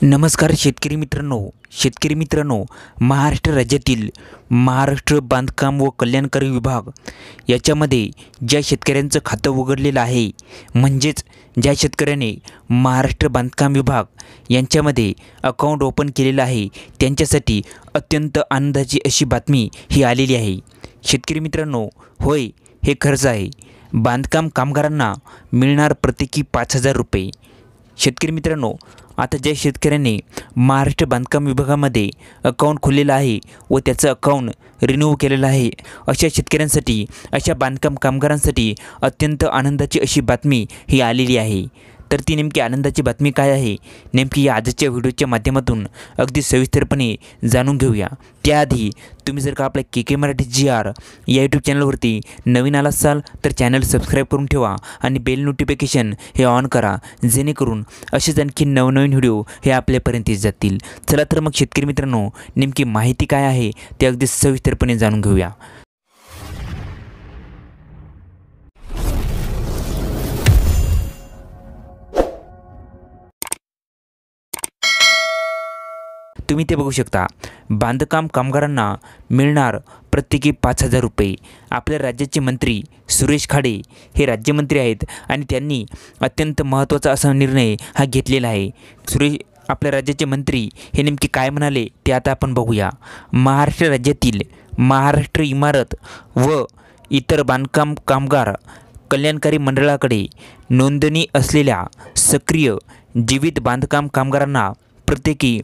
नमस्कार शेतकरी मित्रांनो, महाराष्ट्र राज्यातील महाराष्ट्र बांधकाम व कल्याणकारी विभाग याच्यामध्ये ज्या शेतकऱ्यांचं खातं उघडलेलं आहे, म्हणजेच ज्या शेतकऱ्याने महाराष्ट्र बांधकाम विभाग यांच्यामध्ये अकाउंट ओपन केलेलं आहे, त्यांच्यासाठी अत्यंत आनंदाची अशी बातमी ही आलेली आहे। शेतकरी मित्रांनो, होय, हे खरंच आहे। बांधकाम कामगारांना मिळणार प्रत्येकी 5,000 रुपये। शेतकरी मित्रांनो, आता ज्या शेतकऱ्यांनी महाराष्ट्र बांधकाम विभागामध्ये अकाउंट खोललेलं आहे व त्याचं अकाउंट रिन्यू केलेलं आहे, अशा शेतकऱ्यांसाठी, अशा बांधकाम कामगारांसाठी अत्यंत आनंदाची अशी बातमी ही आलेली आहे। तर ती नेमकी आनंदाची बातमी काय आहे, नेमकी या आजच्या व्हिडिओच्या माध्यमातून अगदी सविस्तरपणे जाणून घेऊया। त्याआधी तुम्ही जर का आपल्या के मराठी GR या यूट्यूब चॅनलवरती नवीन आला असाल तर चॅनल सबस्क्राईब करून ठेवा आणि बेल नोटिफिकेशन हे ऑन करा, जेणेकरून असेच आणखी नवनवीन व्हिडिओ हे आपल्यापर्यंत जातील। चला तर मग शेतकरी मित्रांनो, नेमकी माहिती काय आहे ते अगदी सविस्तरपणे जाणून घेऊया। तुम्ही ते बघू शकता, बांधकाम कामगारांना मिळणार प्रत्येकी 5,000 रुपये। आपल्या राज्याचे मंत्री सुरेश खाडे हे राज्यमंत्री आहेत आणि त्यांनी अत्यंत महत्त्वाचा असा निर्णय हा घेतलेला आहे। आपल्या राज्याचे मंत्री हे नेमके काय म्हणाले ते आता आपण बघूया। महाराष्ट्र राज्यातील महाराष्ट्र इमारत व इतर बांधकाम कामगार कल्याणकारी मंडळाकडे नोंदणी असलेल्या सक्रिय जीवित बांधकाम कामगारांना प्रत्येकी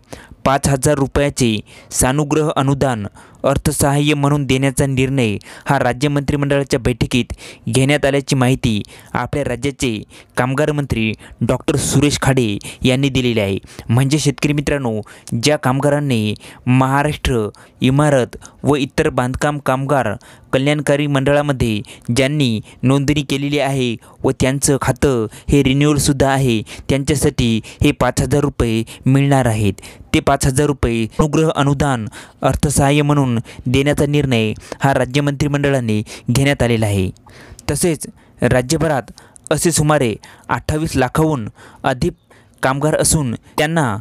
5,000 रुपयाचे सानुग्रह अनुदान अर्थसहाय्य म्हणून देण्याचा निर्णय हा राज्य मंत्रिमंडळाच्या बैठकीत घेण्यात आल्याची माहिती आपल्या राज्याचे कामगार मंत्री डॉक्टर सुरेश खाडे यांनी दिलेली आहे। म्हणजे शेतकरी मित्रांनो, ज्या कामगारांनी महाराष्ट्र इमारत व इतर बांधकाम कामगार कल्याणकारी मंडळामध्ये ज्यांनी नोंदणी केलेली आहे व त्यांचं खातं हे रिन्युअलसुद्धा आहे, त्यांच्यासाठी हे 5,000 रुपये मिळणार आहेत। ते 5,000 रुपये अनुग्रह अनुदान अर्थसहाय्य म्हणून देण्याचा निर्णय हा राज्य मंत्रिमंडळाने घेण्यात आलेला आहे। तसेच राज्यभरात असे सुमारे 28 लाखाहून अधिक कामगार असून त्यांना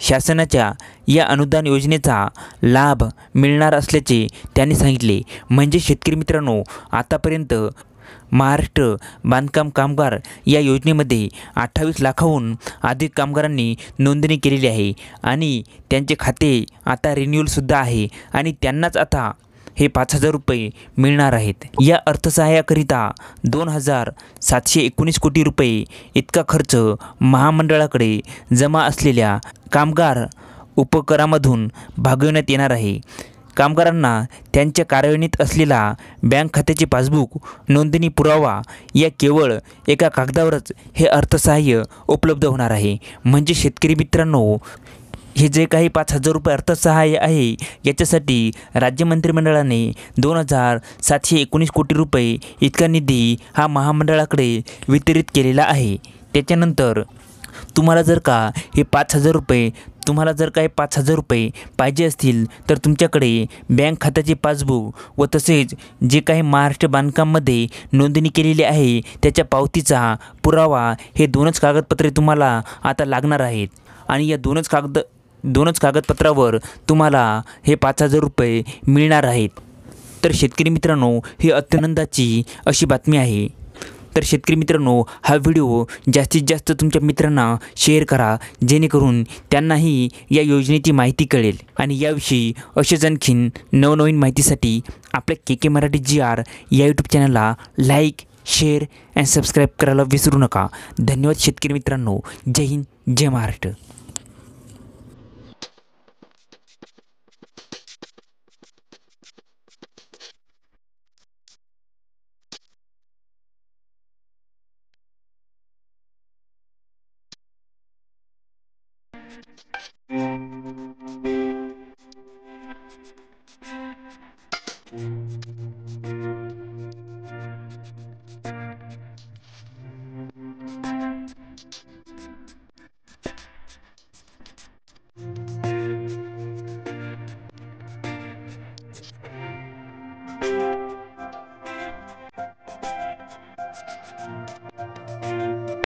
शासनाच्या या अनुदान योजनेचा लाभ मिळणार असल्याचे त्यांनी सांगितले। म्हणजे शेतकरी मित्रांनो, आतापर्यंत महाराष्ट्र बांधकाम कामगार या योजनेमध्ये 28 लाखाहून अधिक कामगारांनी नोंदणी केलेली आहे आणि त्यांचे खाते आता रिन्युअलसुद्धा आहे आणि त्यांनाच आता हे 5,000 रुपये मिळणार आहेत। या अर्थसहाय्याकरिता 2,719 कोटी रुपये इतका खर्च महामंडळाकडे जमा असलेल्या कामगार उपकरामधून भागवण्यात येणार आहे। कामगारांना त्यांच्या कार्यान्वित असलेला बँक खात्याचे पासबुक नोंदणी पुरावा या केवळ एका कागदावरच हे अर्थसहाय्य उपलब्ध होणार आहे। म्हणजे शेतकरी मित्रांनो, हे जे काही 5,000 रुपये अर्थसहाय्य आहे, याच्यासाठी राज्य मंत्रिमंडळाने 2,719 कोटी रुपये इतका निधी हा महामंडळाकडे वितरित केलेला आहे। त्याच्यानंतर तुम्हाला जर का हे 5,000 रुपये पाहिजे असतील तर तुमच्याकडे बँक खात्याचे पासबुक व तसेच जे काही महाराष्ट्र बांधकाममध्ये नोंदणी केलेली आहे त्याच्या पावतीचा पुरावा, हे दोनच कागदपत्रे तुम्हाला आता लागणार आहेत आणि या दोनच कागदपत्रावर तुम्हाला हे 5,000 रुपये मिळणार आहेत। तर शेतकरी मित्रांनो, ही अत्यानंदाची अशी बातमी आहे। तर शेतकरी मित्रांनो, हा व्हिडिओ जास्तीत जास्त तुमच्या मित्रांना शेअर करा, जेणेकरून त्यांनाही या योजनेची माहिती कळेल आणि याविषयी असेच आणखीन नवनवीन माहितीसाठी आपल्या के मराठी GR या यूट्यूब चॅनलला लाईक, शेअर आणि सबस्क्राईब करायला विसरू नका। धन्यवाद शेतकरी मित्रांनो। जय हिंद, जय महाराष्ट्र।